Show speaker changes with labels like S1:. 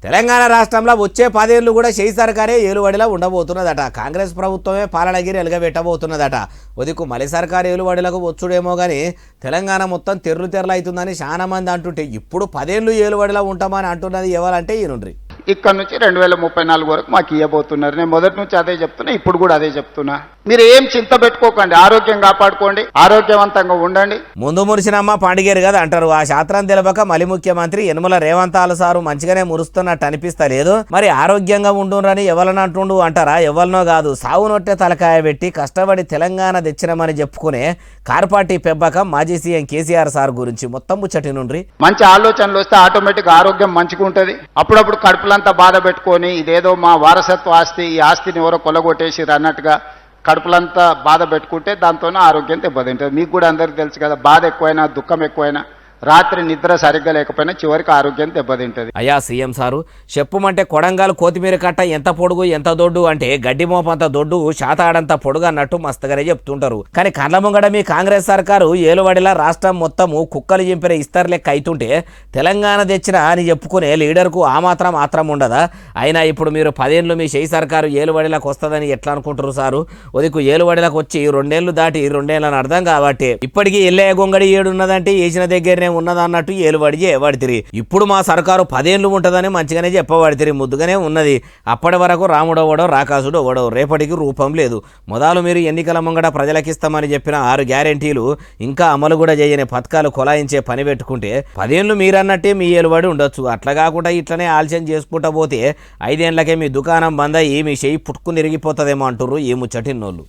S1: తెలంగాణ రాష్ట్రంలో వచ్చే 10 ఏళ్లు కూడా షెయి సర్కారే ఏలువడిలా ఉండబోతున్నదట. కాంగ్రెస్ ప్రభుత్వమే పాలనగిరి ఎలుగబెట్టబోతున్నదట. ఒదికు మలి సర్కారు ఏలువడిలకు వచ్చుడేమో కానీ తెలంగాణ మొత్తం తెర్లు అవుతుందని చాలా మంది అంటుంటే ఇప్పుడు 10 ఏళ్లు ఏలువడిలా ఉంటామని అంటున్నది ఎవరంటే ఈయనుండ్రి.
S2: ఇక్కడ నుంచి 2034 వరకు మాకు ఇవ్వబోతున్నారు. నేను మొదటి నుంచి అదే చెప్తున్నా, ఇప్పుడు కూడా అదే చెప్తున్నా. మీరు ఏం చింత పెట్టుకోకండి, ఆరోగ్యం కాపాడుకోండి, ఆరోగ్యవంతంగా ఉండండి.
S1: ముందు మురిసినమ్మ పండిగేరు కదా అంటారు. ఆ శాస్త్రం తెలవక మలి ముఖ్యమంత్రి యనమల రేవంతాల సారు మంచిగానే మురుస్తున్నట్టు అనిపిస్తలేదు. మరి ఆరోగ్యంగా ఉండురని ఎవరినంటుండు అంటారా? ఎవరినో కాదు, సావు నొట్టె తలకాయ పెట్టి కష్టపడి తెలంగాణ తెచ్చినమని చెప్పుకునే కార్పార్టీ పెబ్బకం మాజీ సీఎం కేసీఆర్ సార్ గురించి మొత్తం ముచ్చటి నుండి
S2: మంచి ఆలోచనలు వస్తే ఆటోమేటిక్ ఆరోగ్యం మంచిగా ఉంటుంది. అప్పుడప్పుడు కడుపులంతా బాధ పెట్టుకొని ఇదేదో మా వారసత్వ ఆస్తి, ఈ ఆస్తిని ఎవరో కొల్లగొట్టేసిరు అన్నట్టుగా కడుపులంతా బాధ పెట్టుకుంటే దాంతోనే ఆరోగ్యం దెబ్బతింటుంది. మీకు కూడా అందరికీ తెలుసు కదా, బాధ ఎక్కువైనా దుఃఖం ఎక్కువైనా రాత్రి నిద్ర సరిగ్గా లేకపోయినా చివరికి ఆరోగ్యం దెబ్బతింటది.
S1: అయ్యా సీఎం సారు, చెప్పుమంటే కొడంగల్ కోతిమీర కట్ట ఎంత పొడుగు ఎంత దొడ్డు అంటే గడ్డి మోపంత దొడ్డు శాతాడంత పొడుగు అన్నట్టు మస్తుగానే చెప్తుంటారు. కానీ కళ్ళ ముంగడ మీ కాంగ్రెస్ సర్కారు ఏలువడిలా రాష్ట్రం మొత్తము కుక్కలు చింపిన ఇస్తర్ లెక్క అవుతుంటే తెలంగాణ తెచ్చిన అని చెప్పుకునే లీడర్కు ఆ మాత్రం ఉండదా? అయినా ఇప్పుడు మీరు 10 ఏళ్ళు మీ షెయి సర్కారు ఏలువడిలకు వస్తుందని ఎట్లా అనుకుంటారు సారు? ఒదికు ఏలువడిలకు వచ్చి 2 ఏళ్ళు దాటి 2 ఏళ్ళని అర్థం కాబట్టి ఇప్పటికీ ఎల్లయ్య గొంగడి ఏడున్నదంటే వేసిన దగ్గరనే ఉన్నదన్నట్టు ఏలుబడి చేయబడితిరి. ఇప్పుడు మా సర్కారు 10 ఏళ్ళు ఉంటుందని మంచిగానే చెప్పబడితిరి, ముద్దుగానే ఉన్నది. అప్పటి వరకు రాముడోవడో రాకాసుడు ఓవడో, రేపటికి రూపం లేదు. మొదలు మీరు ఎన్నికల ముంగడ ప్రజలకిస్తామని చెప్పిన 6 గ్యారెంటీలు ఇంకా అమలు కూడా చేయని పథకాలు కొలాయించే పని పెట్టుకుంటే 10 ఏళ్ళు మీరన్నట్టే మీ ఏలుబడి ఉండొచ్చు. అట్లా కాకుండా ఇట్లనే ఆలస్యం చేసుకుంటా పోతే 5 ఏళ్ళకే మీ దుకాణం బంద్ అయ్యి మీ షెయి పుట్టుకుని ఇరిగిపోతుందేమో అంటుర్రు ఈ ముచ్చటిన్నోళ్ళు.